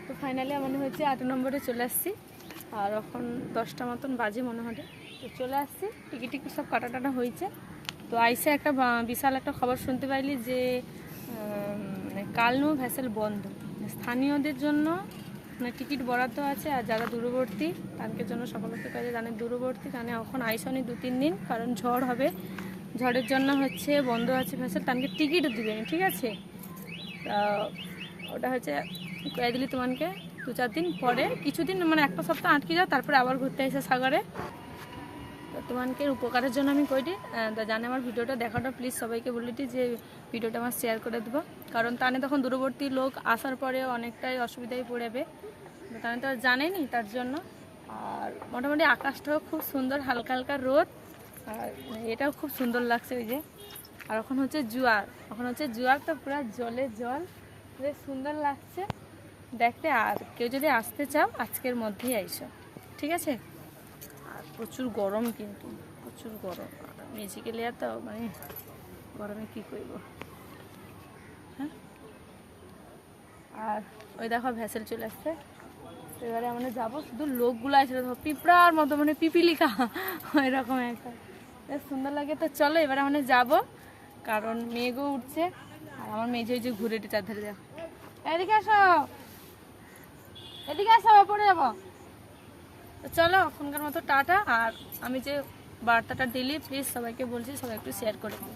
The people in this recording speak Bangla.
তো ফাইনালি মনে হচ্ছে 8 নম্বরে চলে আসছি। আর এখন 10টা মতন বাজে মনে হয়। তো চলে আসছি, টিকিট সব কাটা হয়েছে। তো আইসে একটা বিশাল একটা খবর শুনতে পাইলি যে মানে কালনু ভ্যাসেল বন্ধ। স্থানীয়দের জন্য মানে টিকিট বরাদ্দ আছে, আর যারা দূরবর্তী তাদের জন্য সকলকে কাজে জানে দূরবর্তী কারণে এখন আইসনি 2-3 দিন, কারণ ঝড় হবে। ঝড়ের জন্য হচ্ছে বন্ধ আছে ভ্যাসেল, তাদেরকে টিকিটও দিবে, ঠিক আছে। ওটা হচ্ছে কয়ে দিলি তোমাকে 2-4 দিন পরে, কিছুদিন মানে একটা সপ্তাহ আটকে যাও, তারপরে আবার ঘুরতে আসে সাগরে। তো তোমাকে উপকারের জন্য আমি কইটি জানে আমার ভিডিওটা দেখাটা প্লিজ সবাইকে বলিটি যে ভিডিওটা আমার শেয়ার করে দেবো, কারণ তানে তখন দূরবর্তী লোক আসার পরে অনেকটাই অসুবিধায় পড়বে, তানে তো আর জানেনি তার জন্য। আর মোটামুটি আকাশটাও খুব সুন্দর, হালকা হালকা রোদ, আর এটাও খুব সুন্দর লাগছে ওই যে। আর এখন হচ্ছে জোয়ার, তো পুরো জলে জল, বেশ সুন্দর লাগছে দেখতে। আর কেউ যদি আসতে চাও আজকের মধ্যেই আইসো, ঠিক আছে। আর প্রচুর গরম, কিন্তু প্রচুর গরম, মিউজিক্যাল এয়ার তো মানে গরমে কী করব। হ্যাঁ, আর ওই দেখো ভ্যাসেল চলে আসছে। এবারে আমরা যাবো, শুধু লোকগুলো আছে পিঁপড়ার মতো, মানে পিপিলিকা ওই রকম একটা, বেশ সুন্দর লাগে। তো চলো এবারে আমরা যাবো, কারণ মেঘও উঠছে। আর আমার মেয়ে যে ঘুরে চারধারে দেখো, এদিকে আসো, এদিকে আসো, পড়ে যাবো। তো চলো এখনকার মতো টাটা। আর আমি যে বার্তাটা দিলি প্লিজ সবাইকে বলছি, সবাই একটু শেয়ার করে দিও।